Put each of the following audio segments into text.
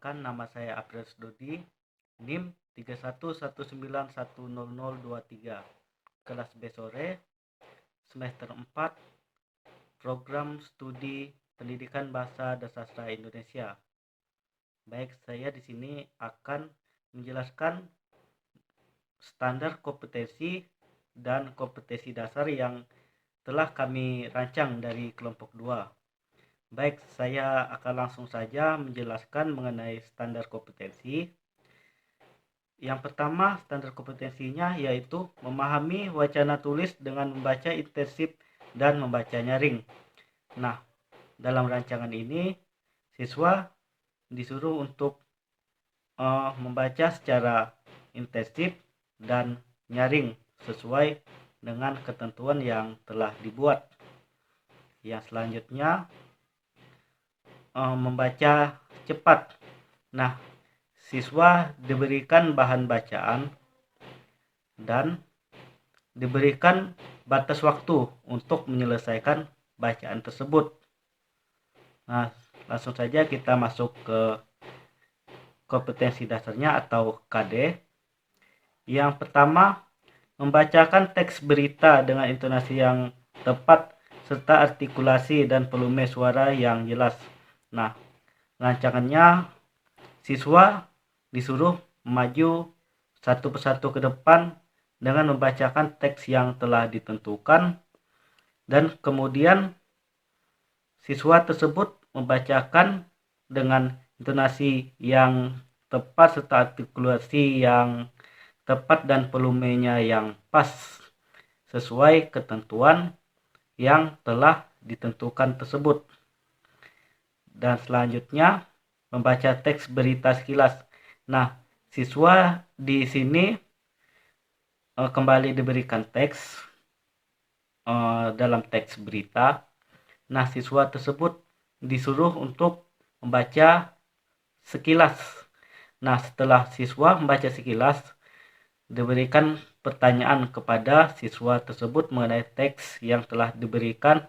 Perkenalkan, nama saya April Dodi, NIM 3119100023, kelas B sore, semester 4, program studi Pendidikan Bahasa dan Sastra Indonesia. Baik, saya di sini akan menjelaskan standar kompetensi dan kompetensi dasar yang telah kami rancang dari kelompok 2. Baik, saya akan langsung saja menjelaskan mengenai standar kompetensi. Yang pertama, standar kompetensinya yaitu memahami wacana tulis dengan membaca intensif dan membaca nyaring. Nah, dalam rancangan ini, siswa disuruh untuk membaca secara intensif dan nyaring sesuai dengan ketentuan yang telah dibuat. Yang selanjutnya, membaca cepat. Nah, siswa diberikan bahan bacaan dan diberikan batas waktu untuk menyelesaikan bacaan tersebut. Nah, langsung saja kita masuk ke kompetensi dasarnya atau KD. Yang pertama, membacakan teks berita dengan intonasi yang tepat serta artikulasi dan volume suara yang jelas. Nah, rancangannya siswa disuruh maju satu persatu ke depan dengan membacakan teks yang telah ditentukan, dan kemudian siswa tersebut membacakan dengan intonasi yang tepat serta artikulasi yang tepat dan volumenya yang pas sesuai ketentuan yang telah ditentukan tersebut. Dan selanjutnya, membaca teks berita sekilas. Nah, siswa di sini kembali diberikan teks dalam teks berita. Nah, siswa tersebut disuruh untuk membaca sekilas. Nah, setelah siswa membaca sekilas, diberikan pertanyaan kepada siswa tersebut mengenai teks yang telah diberikan.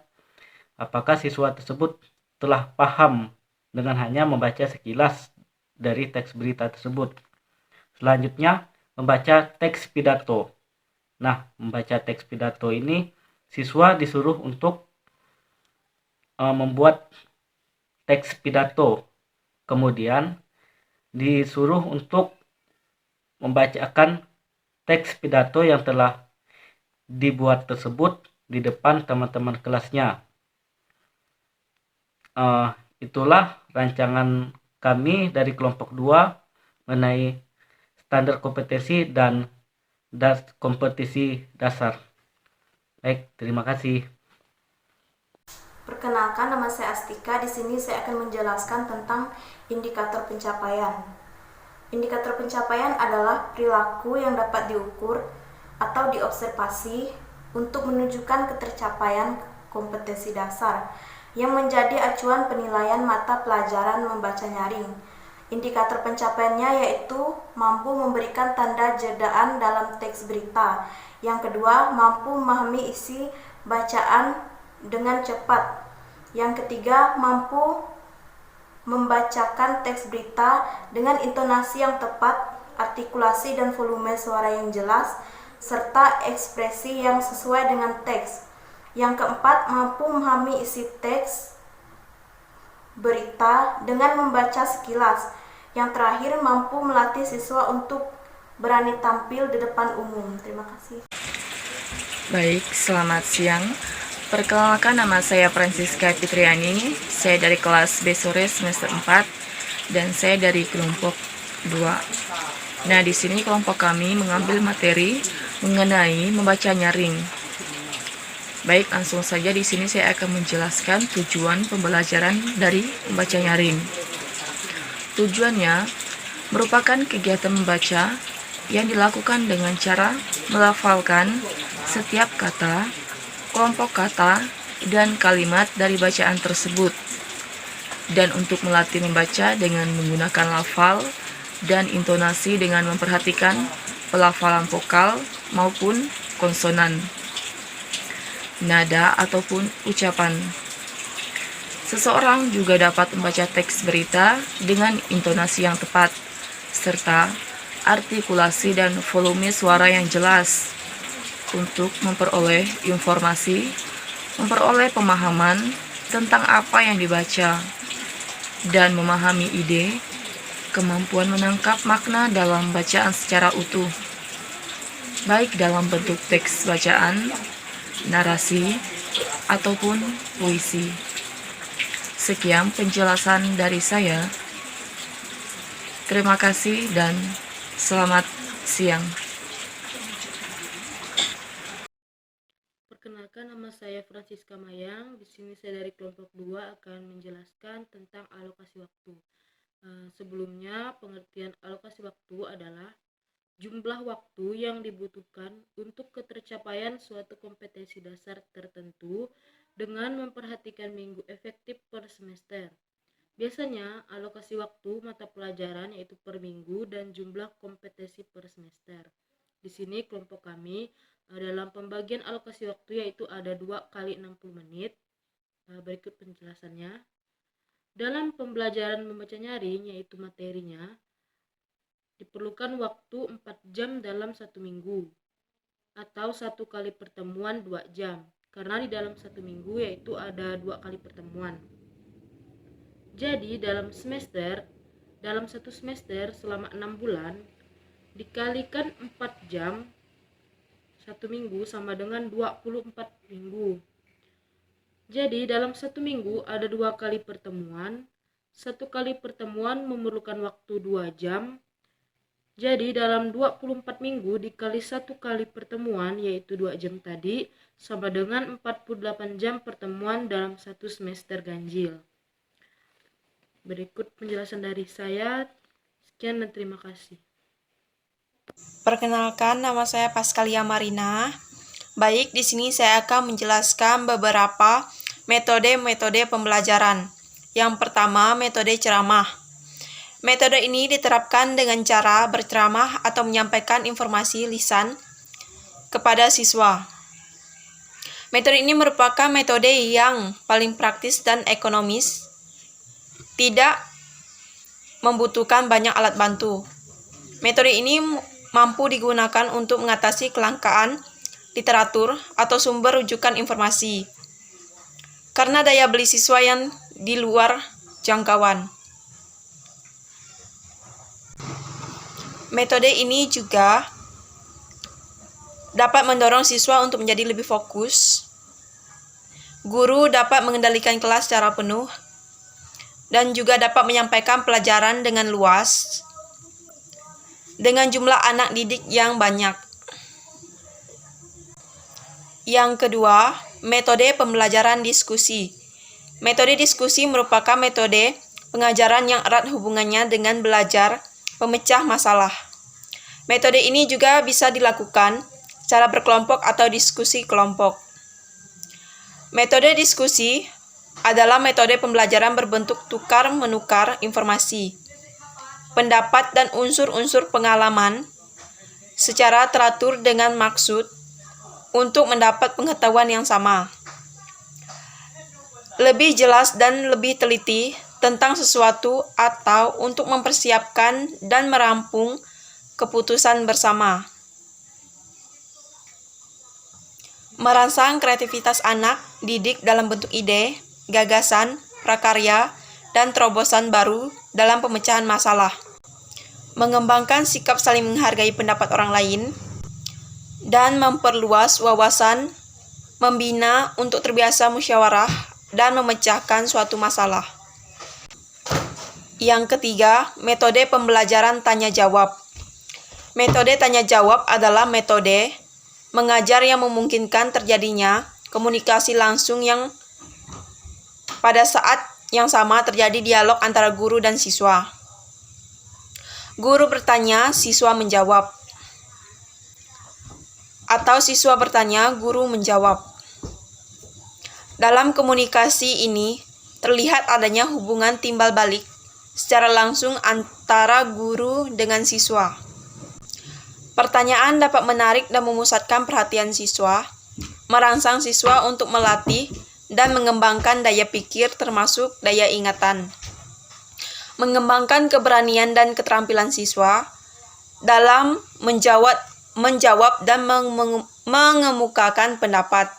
Apakah siswa tersebut telah paham dengan hanya membaca sekilas dari teks berita tersebut. Selanjutnya, membaca teks pidato. Nah, membaca teks pidato ini siswa disuruh untuk membuat teks pidato. Kemudian disuruh untuk membacakan teks pidato yang telah dibuat tersebut di depan teman-teman kelasnya. Itulah rancangan kami dari kelompok 2 mengenai standar kompetensi dan kompetisi dasar. Baik, terima kasih. Perkenalkan, nama saya Astika. Di sini saya akan menjelaskan tentang indikator pencapaian. Indikator pencapaian adalah perilaku yang dapat diukur atau diobservasi untuk menunjukkan ketercapaian kompetensi dasar yang menjadi acuan penilaian mata pelajaran membaca nyaring. Indikator pencapaiannya yaitu mampu memberikan tanda jedaan dalam teks berita. Yang kedua, mampu memahami isi bacaan dengan cepat. Yang ketiga, mampu membacakan teks berita dengan intonasi yang tepat, artikulasi dan volume suara yang jelas, serta ekspresi yang sesuai dengan teks. Yang keempat, mampu memahami isi teks berita dengan membaca sekilas. Yang terakhir, mampu melatih siswa untuk berani tampil di depan umum. Terima kasih. Baik, selamat siang. Perkenalkan, nama saya Francisca Fitriani. Saya dari kelas B sore semester 4 dan saya dari kelompok 2. Nah, di sini kelompok kami mengambil materi mengenai membaca nyaring. Baik, langsung saja di sini saya akan menjelaskan tujuan pembelajaran dari membaca nyaring. Tujuannya merupakan kegiatan membaca yang dilakukan dengan cara melafalkan setiap kata, kelompok kata, dan kalimat dari bacaan tersebut. Dan untuk melatih membaca dengan menggunakan lafal dan intonasi dengan memperhatikan pelafalan vokal maupun konsonan, nada ataupun ucapan. Seseorang juga dapat membaca teks berita dengan intonasi yang tepat, serta artikulasi dan volume suara yang jelas untuk memperoleh informasi, memperoleh pemahaman tentang apa yang dibaca, dan memahami ide, kemampuan menangkap makna dalam bacaan secara utuh, baik dalam bentuk teks bacaan, narasi, ataupun puisi. Sekian penjelasan dari saya. Terima kasih dan selamat siang. Perkenalkan, nama saya Francisca Mayang. Di sini saya dari kelompok 2 akan menjelaskan tentang alokasi waktu. Sebelumnya, pengertian alokasi waktu adalah jumlah waktu yang dibutuhkan untuk ketercapaian suatu kompetensi dasar tertentu dengan memperhatikan minggu efektif per semester. Biasanya, alokasi waktu mata pelajaran yaitu per minggu dan jumlah kompetensi per semester. Di sini kelompok kami dalam pembagian alokasi waktu yaitu ada 2 kali 60 menit. Berikut penjelasannya. Dalam pembelajaran membaca nyaring yaitu materinya, diperlukan waktu 4 jam dalam 1 minggu atau 1 kali pertemuan 2 jam. Karena di dalam 1 minggu yaitu ada 2 kali pertemuan. Jadi dalam 1 semester selama 6 bulan dikalikan 4 jam 1 minggu sama dengan 24 minggu. Jadi dalam 1 minggu ada 2 kali pertemuan. 1 kali pertemuan memerlukan waktu 2 jam. Jadi dalam 24 minggu dikali 1 kali pertemuan yaitu 2 jam tadi sama dengan 48 jam pertemuan dalam 1 semester ganjil. Berikut penjelasan dari saya. Sekian dan terima kasih. Perkenalkan, nama saya Paskalia Marina. Baik, di sini saya akan menjelaskan beberapa metode-metode pembelajaran. Yang pertama, metode ceramah. Metode ini diterapkan dengan cara berceramah atau menyampaikan informasi lisan kepada siswa. Metode ini merupakan metode yang paling praktis dan ekonomis, tidak membutuhkan banyak alat bantu. Metode ini mampu digunakan untuk mengatasi kelangkaan literatur atau sumber rujukan informasi karena daya beli siswa yang di luar jangkauan. Metode ini juga dapat mendorong siswa untuk menjadi lebih fokus. Guru dapat mengendalikan kelas secara penuh dan juga dapat menyampaikan pelajaran dengan luas dengan jumlah anak didik yang banyak. Yang kedua, metode pembelajaran diskusi. Metode diskusi merupakan metode pengajaran yang erat hubungannya dengan belajar pemecah masalah. Metode ini juga bisa dilakukan secara berkelompok atau diskusi kelompok. Metode diskusi adalah metode pembelajaran berbentuk tukar-menukar informasi, pendapat dan unsur-unsur pengalaman secara teratur dengan maksud untuk mendapat pengetahuan yang sama, lebih jelas dan lebih teliti tentang sesuatu atau untuk mempersiapkan dan merampung keputusan bersama. Merangsang kreativitas anak didik dalam bentuk ide, gagasan, prakarya, dan terobosan baru dalam pemecahan masalah. Mengembangkan sikap saling menghargai pendapat orang lain, dan memperluas wawasan, membina untuk terbiasa musyawarah, dan memecahkan suatu masalah. Yang ketiga, metode pembelajaran tanya-jawab. Metode tanya-jawab adalah metode mengajar yang memungkinkan terjadinya komunikasi langsung yang pada saat yang sama terjadi dialog antara guru dan siswa. Guru bertanya, siswa menjawab. Atau siswa bertanya, guru menjawab. Dalam komunikasi ini, terlihat adanya hubungan timbal balik secara langsung antara guru dengan siswa. Pertanyaan dapat menarik dan memusatkan perhatian siswa, merangsang siswa untuk melatih dan mengembangkan daya pikir termasuk daya ingatan. Mengembangkan keberanian dan keterampilan siswa dalam menjawab dan mengemukakan pendapat.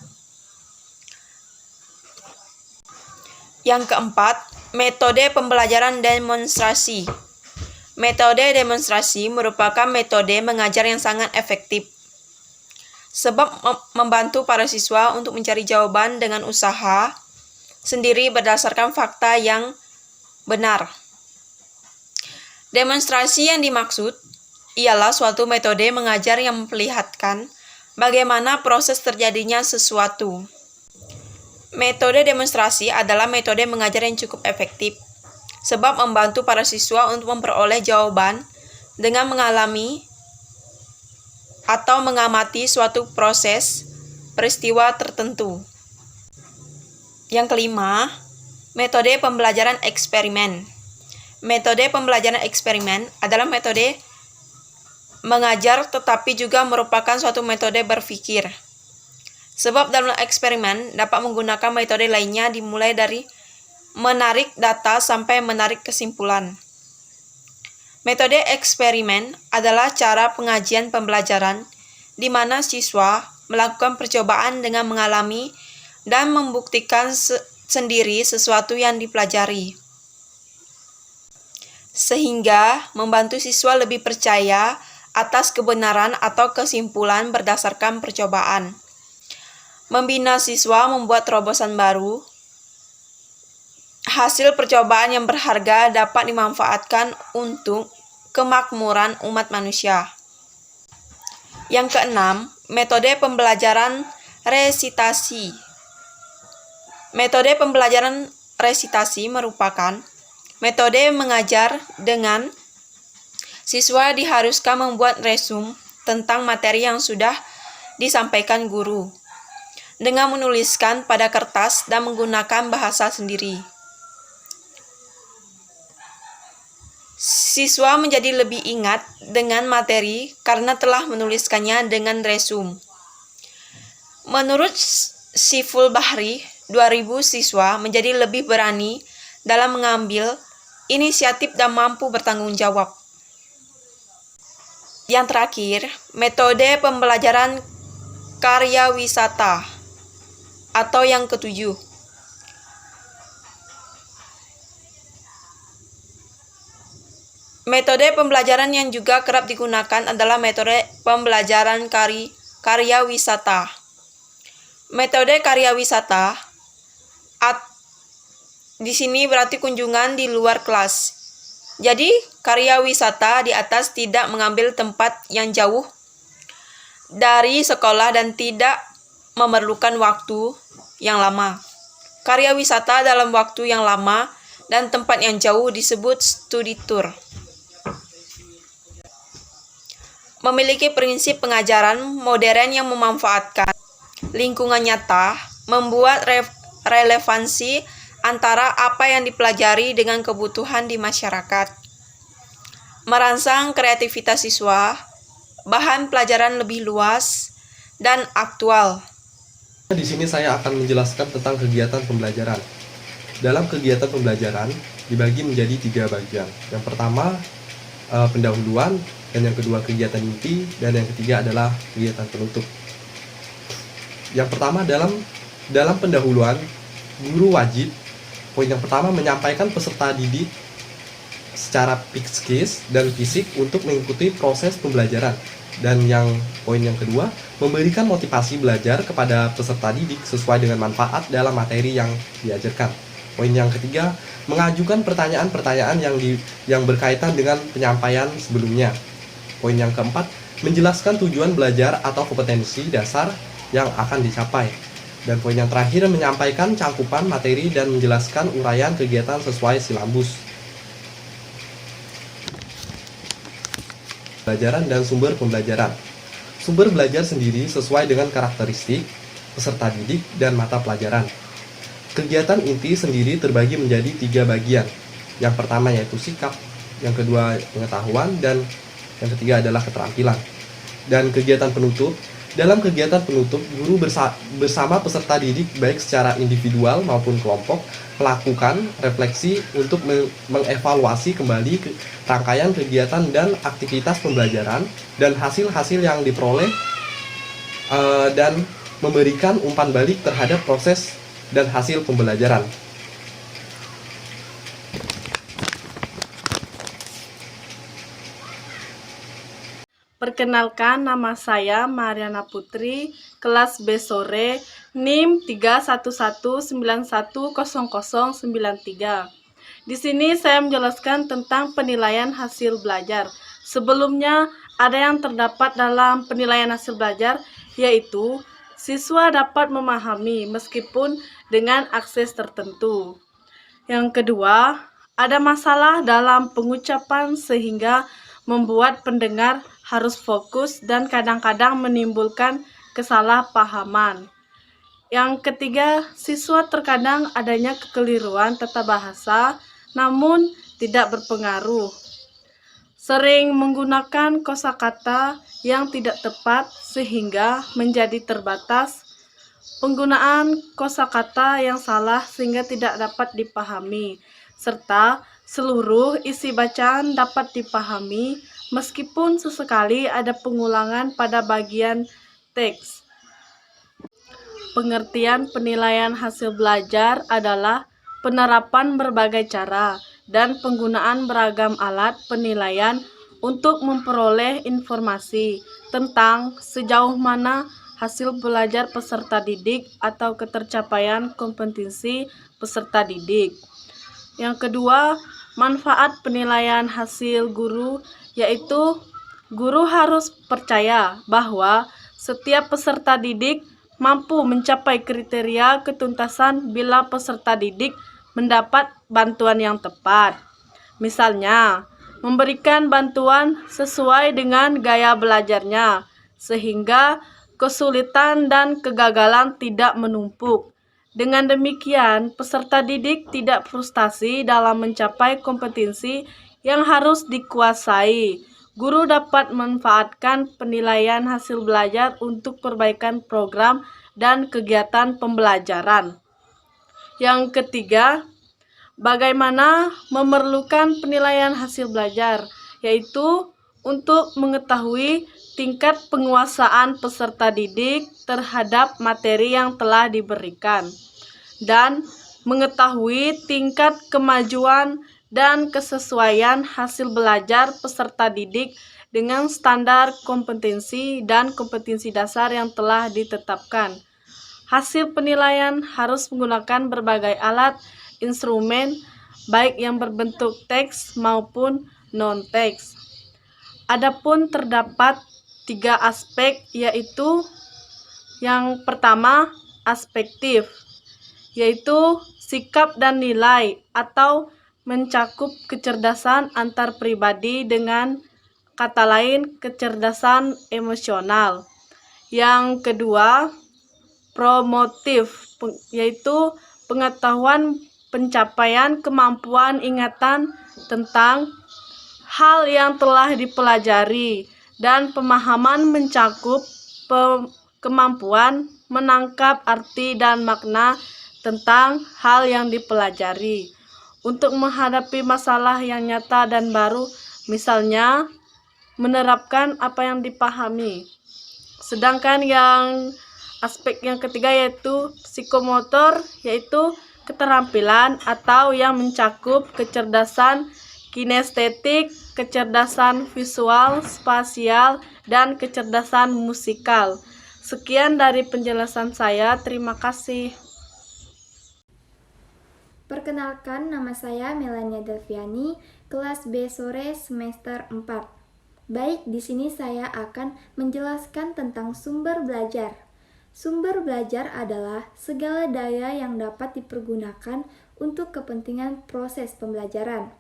Yang keempat, metode pembelajaran demonstrasi. Metode demonstrasi merupakan metode mengajar yang sangat efektif, sebab membantu para siswa untuk mencari jawaban dengan usaha sendiri berdasarkan fakta yang benar. Demonstrasi yang dimaksud ialah suatu metode mengajar yang memperlihatkan bagaimana proses terjadinya sesuatu. Metode demonstrasi adalah metode mengajar yang cukup efektif, sebab membantu para siswa untuk memperoleh jawaban dengan mengalami atau mengamati suatu proses peristiwa tertentu. Yang kelima, metode pembelajaran eksperimen. Metode pembelajaran eksperimen adalah metode mengajar tetapi juga merupakan suatu metode berpikir. Sebab dalam eksperimen dapat menggunakan metode lainnya dimulai dari menarik data sampai menarik kesimpulan. Metode eksperimen adalah cara pengajian pembelajaran di mana siswa melakukan percobaan dengan mengalami dan membuktikan sendiri sesuatu yang dipelajari, sehingga membantu siswa lebih percaya atas kebenaran atau kesimpulan berdasarkan percobaan. Membina siswa membuat terobosan baru. Hasil percobaan yang berharga dapat dimanfaatkan untuk kemakmuran umat manusia. Yang keenam, metode pembelajaran resitasi. Metode pembelajaran resitasi merupakan metode mengajar dengan siswa diharuskan membuat resume tentang materi yang sudah disampaikan guru dengan menuliskan pada kertas dan menggunakan bahasa sendiri. Siswa menjadi lebih ingat dengan materi karena telah menuliskannya dengan resume. Menurut Siful Bahri, 2000 siswa menjadi lebih berani dalam mengambil inisiatif dan mampu bertanggung jawab. Yang terakhir, metode pembelajaran karya wisata atau yang ketujuh. Metode pembelajaran yang juga kerap digunakan adalah metode pembelajaran karya wisata. Metode karya wisata di sini berarti kunjungan di luar kelas. Jadi, karya wisata di atas tidak mengambil tempat yang jauh dari sekolah dan tidak memerlukan waktu yang lama. Karya wisata dalam waktu yang lama dan tempat yang jauh disebut studi tour. Memiliki prinsip pengajaran modern yang memanfaatkan lingkungan nyata, membuat relevansi antara apa yang dipelajari dengan kebutuhan di masyarakat, merangsang kreativitas siswa, bahan pelajaran lebih luas dan aktual. Di sini saya akan menjelaskan tentang kegiatan pembelajaran. Dalam kegiatan pembelajaran dibagi menjadi 3 bagian. Yang pertama pendahuluan, dan yang kedua kegiatan inti, dan yang ketiga adalah kegiatan penutup. Yang pertama dalam pendahuluan, guru wajib, poin yang pertama menyampaikan peserta didik secara psikis dan fisik untuk mengikuti proses pembelajaran. Dan poin yang kedua, memberikan motivasi belajar kepada peserta didik sesuai dengan manfaat dalam materi yang diajarkan. Poin yang ketiga, mengajukan pertanyaan-pertanyaan yang berkaitan dengan penyampaian sebelumnya. Poin yang keempat, menjelaskan tujuan belajar atau kompetensi dasar yang akan dicapai. Dan poin yang terakhir, menyampaikan cangkupan materi dan menjelaskan uraian kegiatan sesuai silabus. Pembelajaran dan sumber pembelajaran. Sumber belajar sendiri sesuai dengan karakteristik peserta didik dan mata pelajaran. Kegiatan inti sendiri terbagi menjadi 3 bagian. Yang pertama yaitu sikap, yang kedua pengetahuan, dan yang ketiga adalah keterampilan. Dan kegiatan penutup Dalam kegiatan penutup, guru bersama peserta didik baik secara individual maupun kelompok melakukan refleksi untuk mengevaluasi kembali rangkaian kegiatan dan aktivitas pembelajaran dan hasil-hasil yang diperoleh dan memberikan umpan balik terhadap proses dan hasil pembelajaran. Perkenalkan, nama saya Mariana Putri, kelas B sore, NIM 31191000093. Di sini saya menjelaskan tentang penilaian hasil belajar. Sebelumnya, ada yang terdapat dalam penilaian hasil belajar, yaitu siswa dapat memahami meskipun dengan akses tertentu. Yang kedua, ada masalah dalam pengucapan sehingga membuat pendengar harus fokus dan kadang-kadang menimbulkan kesalahpahaman. Yang ketiga, siswa terkadang adanya kekeliruan tata bahasa, namun tidak berpengaruh. Sering menggunakan kosakata yang tidak tepat sehingga menjadi terbatas. Penggunaan kosakata yang salah sehingga tidak dapat dipahami, serta seluruh isi bacaan dapat dipahami meskipun sesekali ada pengulangan pada bagian teks. Pengertian penilaian hasil belajar adalah penerapan berbagai cara dan penggunaan beragam alat penilaian untuk memperoleh informasi tentang sejauh mana hasil belajar peserta didik atau ketercapaian kompetensi peserta didik. Yang kedua, manfaat penilaian hasil guru, yaitu guru harus percaya bahwa setiap peserta didik mampu mencapai kriteria ketuntasan bila peserta didik mendapat bantuan yang tepat. Misalnya, memberikan bantuan sesuai dengan gaya belajarnya, sehingga kesulitan dan kegagalan tidak menumpuk. Dengan demikian, peserta didik tidak frustasi dalam mencapai kompetensi yang harus dikuasai. Guru dapat memanfaatkan penilaian hasil belajar untuk perbaikan program dan kegiatan pembelajaran. Yang ketiga, bagaimana memerlukan penilaian hasil belajar, yaitu untuk mengetahui tingkat penguasaan peserta didik terhadap materi yang telah diberikan, dan mengetahui tingkat kemajuan dan kesesuaian hasil belajar peserta didik dengan standar kompetensi dan kompetensi dasar yang telah ditetapkan. Hasil penilaian harus menggunakan berbagai alat instrumen, baik yang berbentuk teks maupun non-teks. Adapun terdapat 3 aspek, yaitu yang pertama, aspektif, yaitu sikap dan nilai atau mencakup kecerdasan antar pribadi, dengan kata lain kecerdasan emosional. Yang kedua, promotif, yaitu pengetahuan pencapaian kemampuan ingatan tentang hal yang telah dipelajari, dan pemahaman mencakup kemampuan menangkap arti dan makna tentang hal yang dipelajari untuk menghadapi masalah yang nyata dan baru, misalnya menerapkan apa yang dipahami. Sedangkan yang aspek yang ketiga yaitu psikomotor, yaitu keterampilan atau yang mencakup kecerdasan kinestetik, kecerdasan visual, spasial, dan kecerdasan musikal. Sekian dari penjelasan saya, terima kasih. Perkenalkan, nama saya Melania Delviani, kelas B sore semester 4. Baik, di sini saya akan menjelaskan tentang sumber belajar. Sumber belajar adalah segala daya yang dapat dipergunakan untuk kepentingan proses pembelajaran,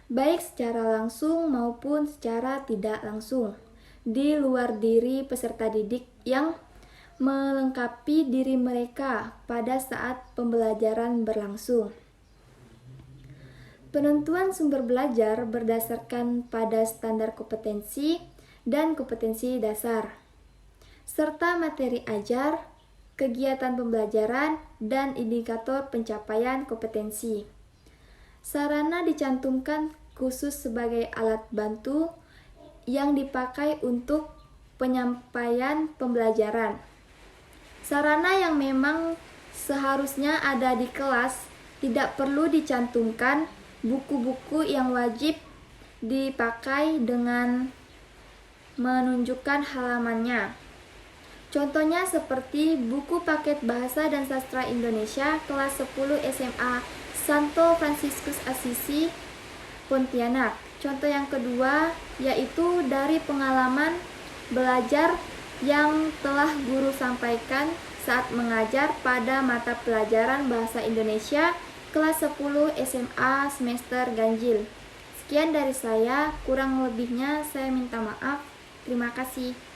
baik secara langsung maupun secara tidak langsung, di luar diri peserta didik yang melengkapi diri mereka pada saat pembelajaran berlangsung. Penentuan sumber belajar berdasarkan pada standar kompetensi dan kompetensi dasar. serta materi ajar, kegiatan pembelajaran, dan indikator pencapaian kompetensi. Sarana dicantumkan khusus sebagai alat bantu yang dipakai untuk penyampaian pembelajaran. Sarana yang memang seharusnya ada di kelas tidak perlu dicantumkan buku-buku yang wajib dipakai dengan menunjukkan halamannya. Contohnya seperti buku paket Bahasa dan Sastra Indonesia kelas 10 SMA Santo Fransiskus Assisi, Pontianak. Contoh yang kedua yaitu dari pengalaman belajar yang telah guru sampaikan saat mengajar pada mata pelajaran Bahasa Indonesia kelas 10 SMA semester ganjil. Sekian dari saya, kurang lebihnya saya minta maaf. Terima kasih.